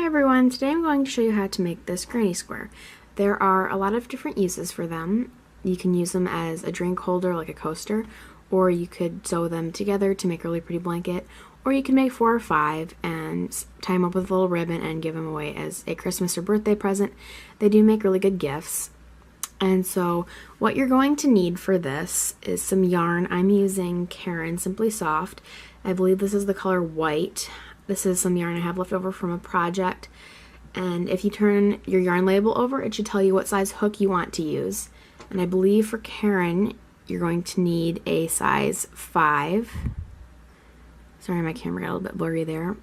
Hi everyone, today I'm going to show you how to make this granny square. There are a lot of different uses for them. You can use them as a drink holder like a coaster, or you could sew them together to make a really pretty blanket, or you can make 4 or 5 and tie them up with a little ribbon and give them away as a Christmas or birthday present. They do make really good gifts. And so what you're going to need for this is some yarn. I'm using Caron Simply Soft. I believe this is the color white. This is some yarn I have left over from a project. And if you turn your yarn label over, it should tell you what size hook you want to use. And I believe for Caron, you're going to need a size 5. Sorry, my camera got a little bit blurry there. You're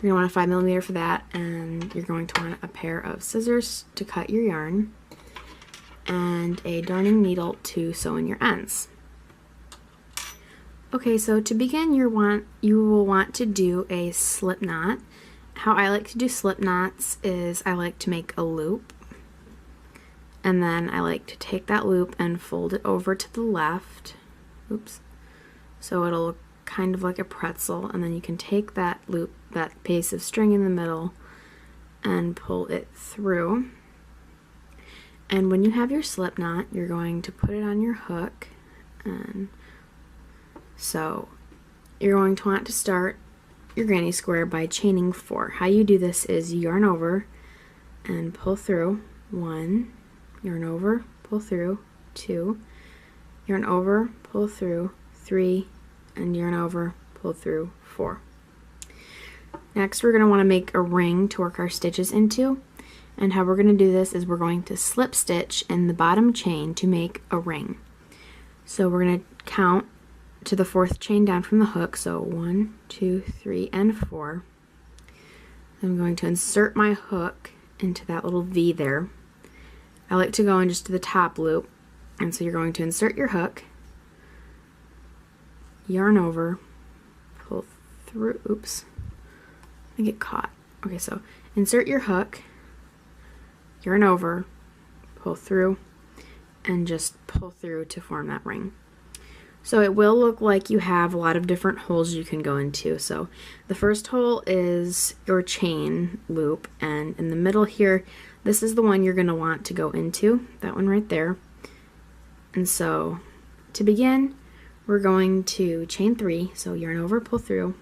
going to want a 5mm for that, and you're going to want a pair of scissors to cut your yarn, and a darning needle to sew in your ends. Okay, so to begin, you will want to do a slip knot. How I like to do slip knots is I like to make a loop, and then I like to take that loop and fold it over to the left. Oops. So it'll look kind of like a pretzel, and then you can take that loop, that piece of string in the middle, and pull it through. And when you have your slip knot, you're going to put it on your hook, and so you're going to want to start your granny square by chaining 4. How you do this is you yarn over and pull through 1, yarn over, pull through 2, yarn over, pull through 3, and yarn over, pull through 4. Next, we're going to want to make a ring to work our stitches into. And how we're going to do this is we're going to slip stitch in the bottom chain to make a ring. So we're going to count to the 4th chain down from the hook, so 1, 2, 3, and 4. I'm going to insert my hook into that little V there. I like to go in just to the top loop, and so you're going to insert your hook, yarn over, pull through, oops, I get caught. Okay, so insert your hook, yarn over, pull through, and just pull through to form that ring. So it will look like you have a lot of different holes you can go into. So the first hole is your chain loop, and in the middle here, this is the one you're going to want to go into, that one right there. And so to begin, we're going to chain 3, so yarn over, pull through,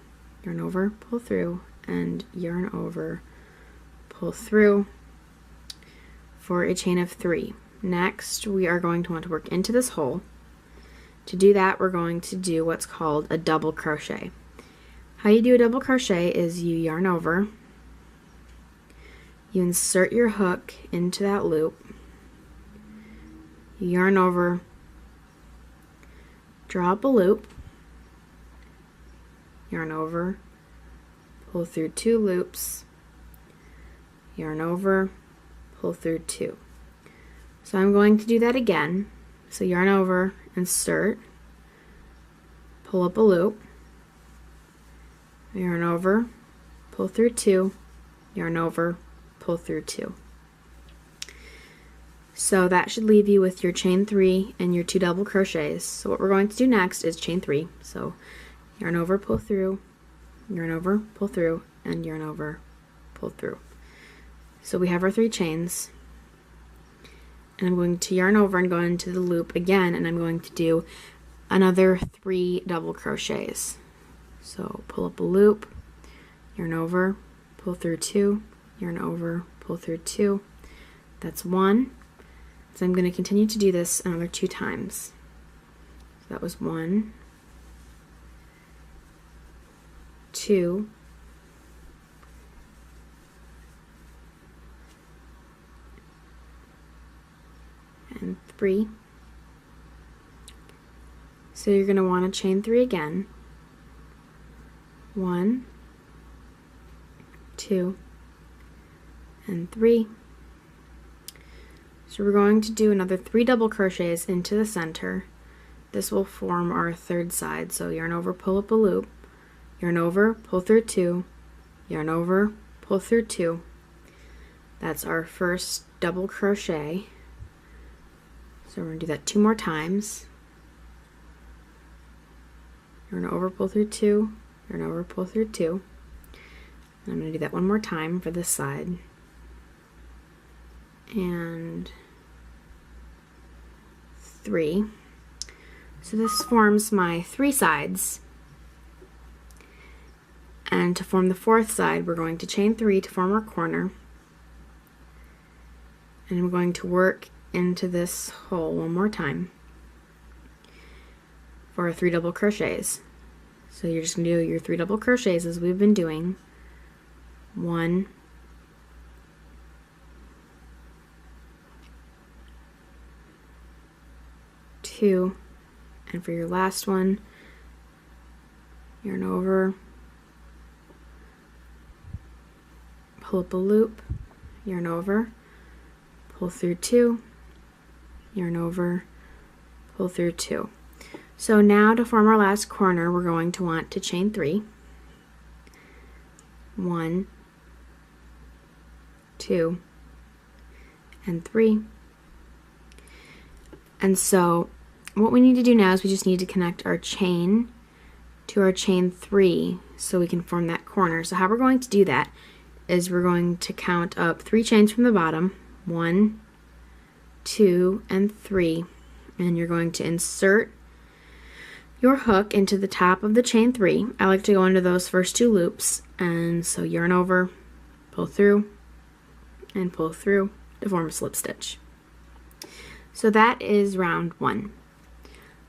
yarn over, pull through, and yarn over, pull through for a chain of 3. Next, we are going to want to work into this hole. To do that, we're going to do what's called a double crochet. How you do a double crochet is you yarn over, you insert your hook into that loop, you yarn over, draw up a loop, yarn over, pull through 2 loops, yarn over, pull through 2. So I'm going to do that again. So yarn over, insert, pull up a loop, yarn over, pull through 2, yarn over, pull through 2. So that should leave you with your chain 3 and your 2 double crochets. So what we're going to do next is chain 3. So yarn over, pull through, yarn over, pull through, and yarn over, pull through. So we have our 3 chains. And I'm going to yarn over and go into the loop again, and I'm going to do another 3 double crochets. So pull up a loop, yarn over, pull through 2, yarn over, pull through 2. That's 1. So I'm going to continue to do this another 2 times. So that was 1, 2, and 3. So you're going to want to chain 3 again. 1, 2, and 3. So we're going to do another 3 double crochets into the center. This will form our 3rd side. So yarn over, pull up a loop, yarn over, pull through 2, yarn over, pull through 2. That's our first double crochet. So we're going to do that 2 more times. Yarn over, pull through 2, yarn over, pull through 2. I'm going to do that one more time for this side. And 3. So this forms my 3 sides. And to form the 4th side, we're going to chain 3 to form our corner. And I'm going to work into this hole one more time for 3 double crochets. So you're just going to do your 3 double crochets as we've been doing. 1, 2, and for your last one, yarn over, pull up a loop, yarn over, pull through 2, yarn over, pull through 2. So now to form our last corner, we're going to want to chain 3. 1, 2, and 3. And so what we need to do now is we just need to connect our chain to our chain 3 so we can form that corner. So how we're going to do that is we're going to count up 3 chains from the bottom, 1, 2, and 3, and you're going to insert your hook into the top of the chain 3. I like to go into those first 2 loops, and so yarn over, pull through, and pull through to form a slip stitch. So that is round 1.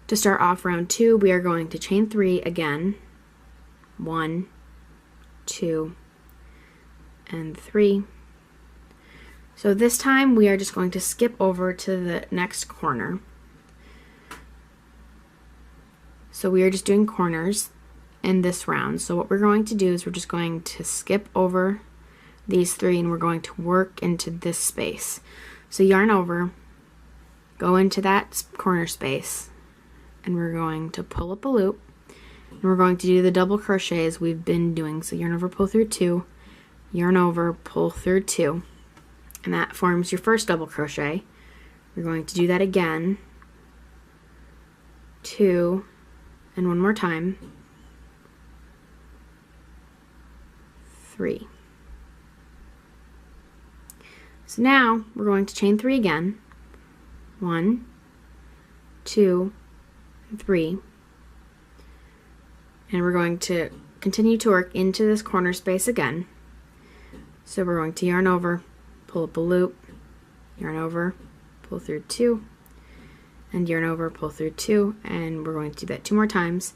To start off round 2, we are going to chain 3 again, 1, 2, and 3. So this time we are just going to skip over to the next corner. So we are just doing corners in this round. So what we're going to do is we're just going to skip over these 3 and we're going to work into this space. So yarn over, go into that corner space, and we're going to pull up a loop, and we're going to do the double crochets we've been doing. So yarn over, pull through 2, yarn over, pull through 2, and that forms your first double crochet. You're going to do that again, 2, and one more time, 3. So now we're going to chain 3 again, 1, 2, and 3, and we're going to continue to work into this corner space again. So we're going to yarn over, pull up a loop, yarn over, pull through 2, and yarn over, pull through 2, and we're going to do that 2 more times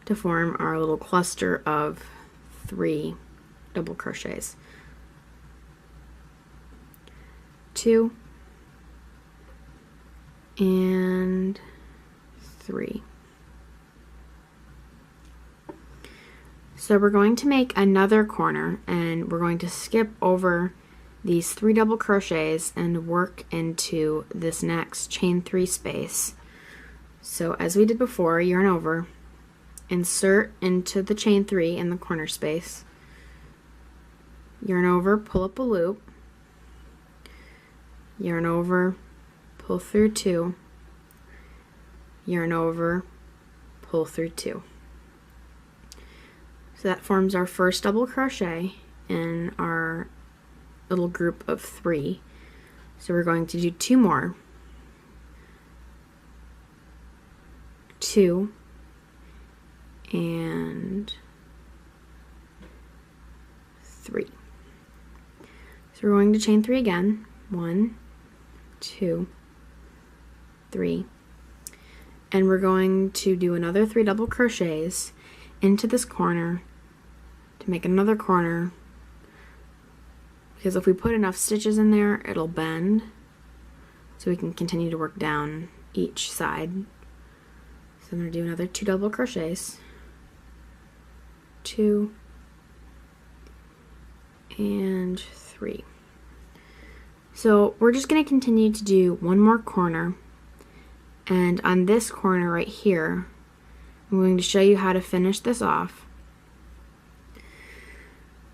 to form our little cluster of 3 double crochets. 2 and 3. So we're going to make another corner, and we're going to skip over these 3 double crochets and work into this next chain 3 space. So as we did before, yarn over, insert into the chain 3 in the corner space, yarn over, pull up a loop, yarn over, pull through 2, yarn over, pull through 2. So that forms our first double crochet in our little group of 3. So we're going to do 2 more. 2 and 3. So we're going to chain 3 again. 1, 2, 3. And we're going to do another 3 double crochets into this corner to make another corner, because if we put enough stitches in there, it'll bend, so we can continue to work down each side. So I'm going to do another 2 double crochets, 2 and 3. So we're just going to continue to do one more corner, and on this corner right here, I'm going to show you how to finish this off.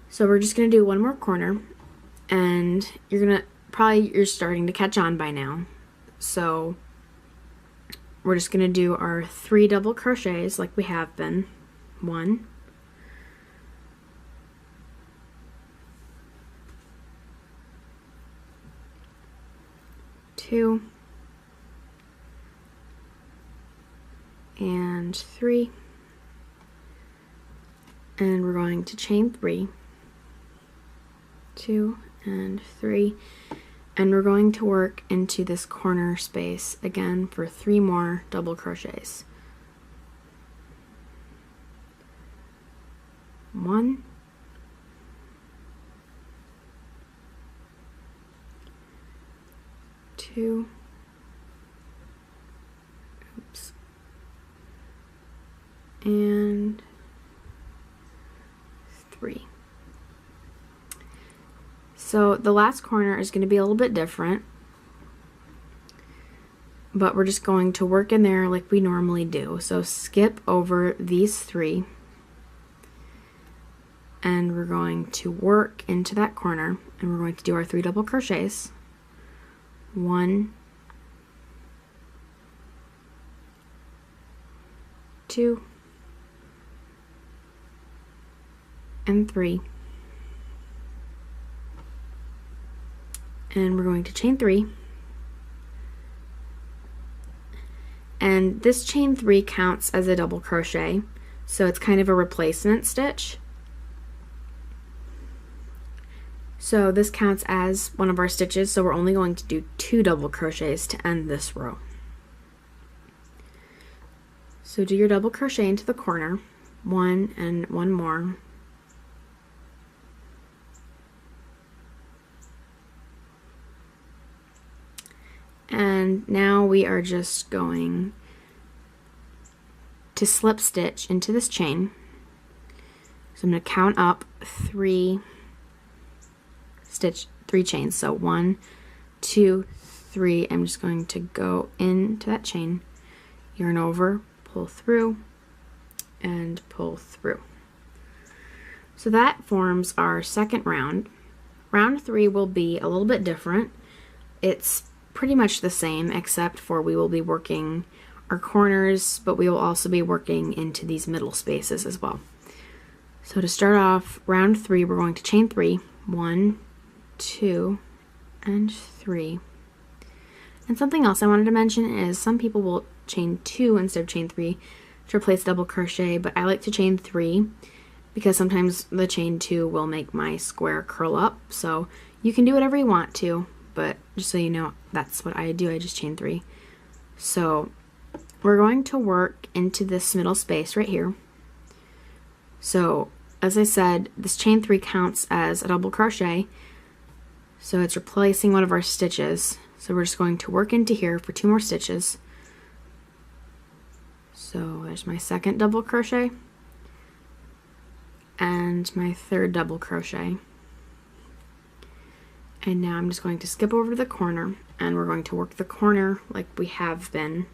So we're just going to do one more corner, and you're starting to catch on by now. So we're just going to do our 3 double crochets like we have been. 1, 2 and 3, and we're going to chain 3, 2 and 3, and we're going to work into this corner space again for 3 more double crochets. 1, 2, oops, and 3. So the last corner is going to be a little bit different, but we're just going to work in there like we normally do. So skip over these 3, and we're going to work into that corner, and we're going to do our 3 double crochets. 1, 2, and 3, and we're going to chain 3, and this chain 3 counts as a double crochet, so it's kind of a replacement stitch. So this counts as one of our stitches, so we're only going to do 2 double crochets to end this row. So do your double crochet into the corner, 1 and 1 more, and now we are just going to slip stitch into this chain. So I'm going to count up 3 chains. So 1, 2, 3. I'm just going to go into that chain, yarn over, pull through, and pull through. So that forms our second round. Round 3 will be a little bit different. It's pretty much the same, except for we will be working our corners, but we will also be working into these middle spaces as well. So to start off round 3, we're going to chain 3, 1, 2, and 3. And something else I wanted to mention is some people will chain 2 instead of chain 3 to replace double crochet, but I like to chain 3 because sometimes the chain 2 will make my square curl up. So you can do whatever you want to, but just so you know, that's what I do. I just chain 3. So we're going to work into this middle space right here. So as I said, this chain 3 counts as a double crochet, so it's replacing one of our stitches. So we're just going to work into here for 2 more stitches. So there's my second double crochet and my third double crochet. And now I'm just going to skip over to the corner, and we're going to work the corner like we have been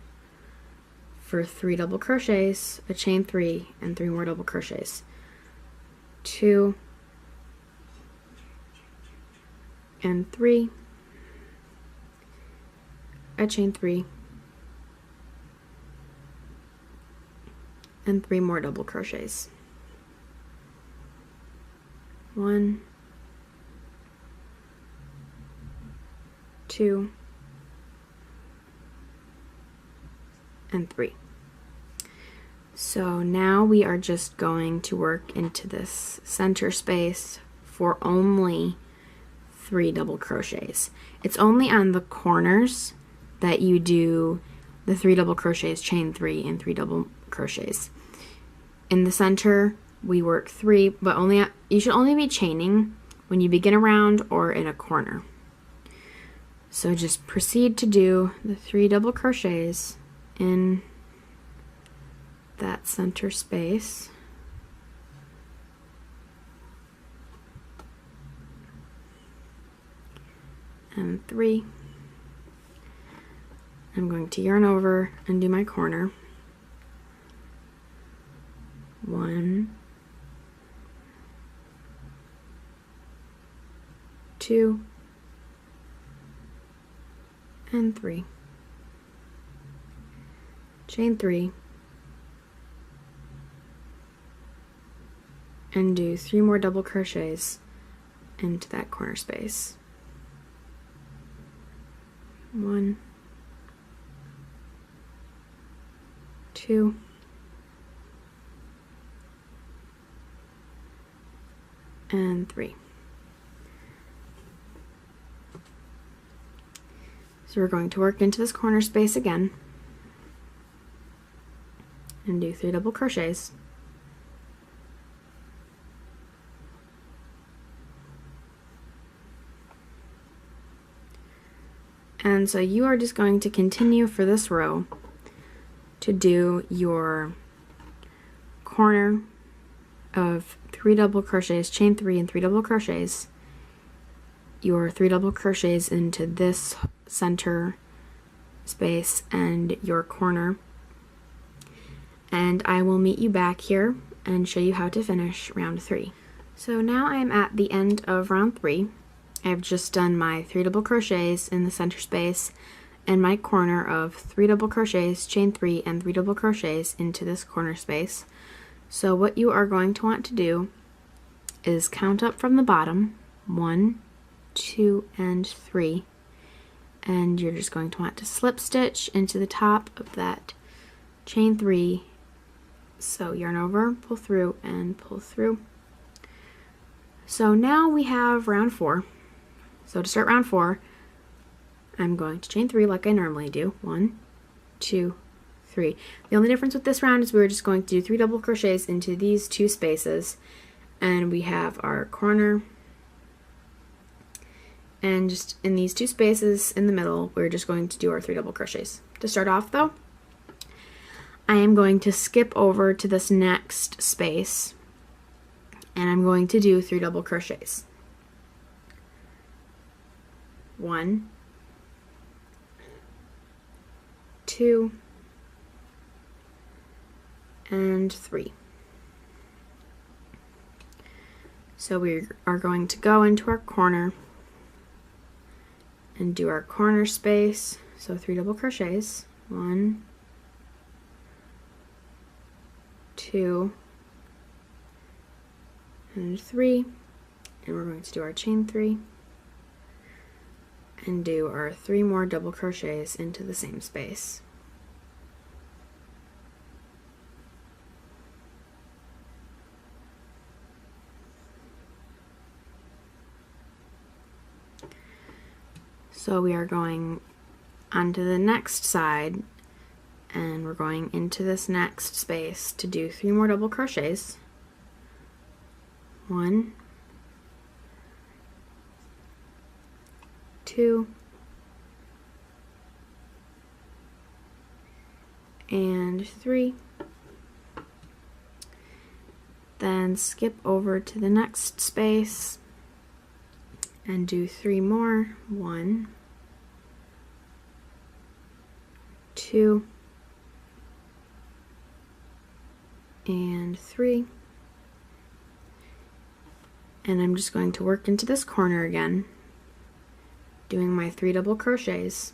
for 3 double crochets, a chain 3, and 3 more double crochets. 2 and 3, a chain 3, and 3 more double crochets. 1, 2, and 3. So now we are just going to work into this center space for only 3 double crochets. It's only on the corners that you do the 3 double crochets, chain 3, and 3 double crochets. In the center we work 3, but you should only be chaining when you begin a round or in a corner. So just proceed to do the 3 double crochets in that center space. And 3. I'm going to yarn over and do my corner. 1, 2, and 3. Chain 3. And do 3 more double crochets into that corner space. 1, 2, and 3. So we're going to work into this corner space again and do 3 double crochets. And so you are just going to continue for this row to do your corner of 3 double crochets, chain 3 and 3 double crochets, your 3 double crochets into this center space and your corner. And I will meet you back here and show you how to finish round 3. So now I'm at the end of round 3. I've just done my 3 double crochets in the center space and my corner of 3 double crochets, chain 3 and 3 double crochets into this corner space. So what you are going to want to do is count up from the bottom, 1, 2, and 3, and you're just going to want to slip stitch into the top of that chain 3. So yarn over, pull through, and pull through. So now we have round 4. So to start round 4, I'm going to chain 3 like I normally do. 1, 2, 3. The only difference with this round is we're just going to do 3 double crochets into these 2 spaces, and we have our corner, and just in these 2 spaces in the middle we're just going to do our 3 double crochets. To start off though, I am going to skip over to this next space and I'm going to do 3 double crochets. 1, 2, and 3. So we are going to go into our corner and do our corner space. So 3 double crochets. 1, 2, and 3. And we're going to do our chain 3 and do our 3 more double crochets into the same space. So we are going onto the next side and we're going into this next space to do 3 more double crochets. 1, 2, and 3. Then skip over to the next space and do 3 more. 1, 2, and 3. And I'm just going to work into this corner again, doing my 3 double crochets,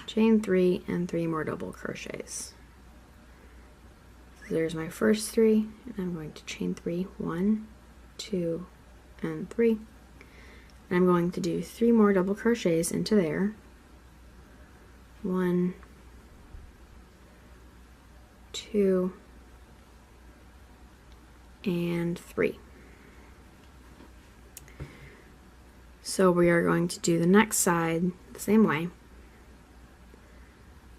chain 3, and 3 more double crochets. So there's my first 3, and I'm going to chain 3, 1, 2, and 3. And I'm going to do 3 more double crochets into there. 1, 2, and 3. So we are going to do the next side the same way,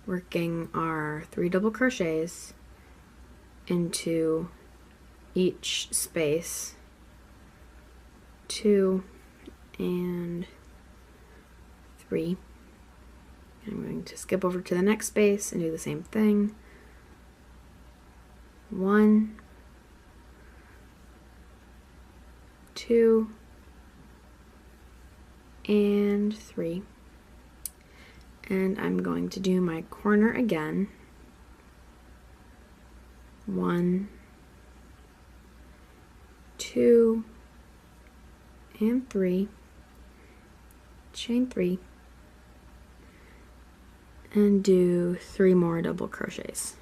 working our 3 double crochets into each space, 2 and 3. I'm going to skip over to the next space and do the same thing. 1, 2, and 3. And I'm going to do my corner again. 1, 2, and 3. Chain 3. And do 3 more double crochets.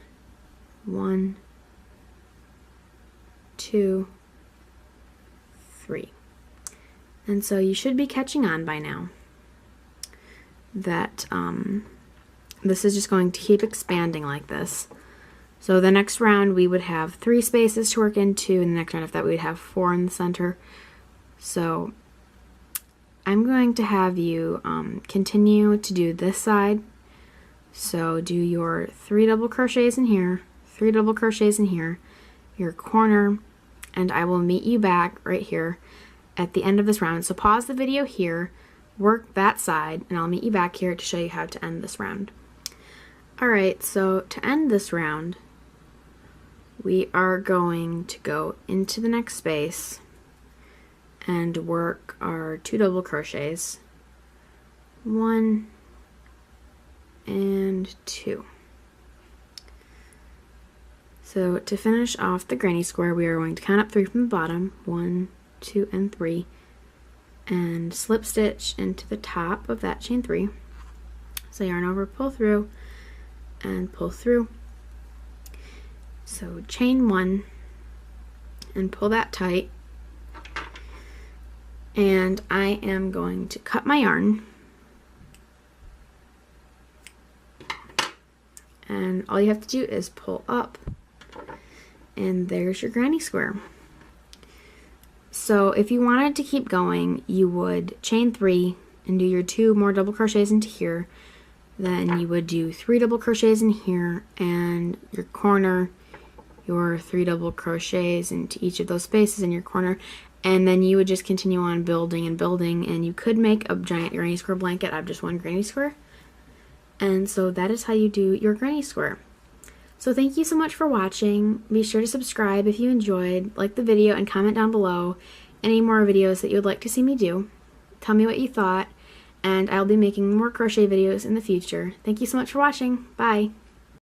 1, 2, 3. And so you should be catching on by now. that this is just going to keep expanding like this. So the next round we would have 3 spaces to work into, and the next round after that we'd have 4 in the center. So I'm going to have you continue to do this side. So do your 3 double crochets in here, 3 double crochets in here, your corner, and I will meet you back right here at the end of this round. So pause the video here, work that side, and I'll meet you back here to show you how to end this round. Alright, so to end this round, we are going to go into the next space and work our 2 double crochets, 1 and 2. So to finish off the granny square, we are going to count up 3 from the bottom, 1, 2, and 3, and slip stitch into the top of that chain 3. So yarn over, pull through, and pull through. So chain 1 and pull that tight, and I am going to cut my yarn, and all you have to do is pull up, and there's your granny square. So if you wanted to keep going, you would chain 3 and do your 2 more double crochets into here. Then you would do 3 double crochets in here, and your corner, your 3 double crochets into each of those spaces in your corner, and then you would just continue on building and building, and you could make a giant granny square blanket out of just 1 granny square. And so that is how you do your granny square. So thank you so much for watching. Be sure to subscribe if you enjoyed, like the video, and comment down below any more videos that you would like to see me do. Tell me what you thought, and I'll be making more crochet videos in the future. Thank you so much for watching. Bye!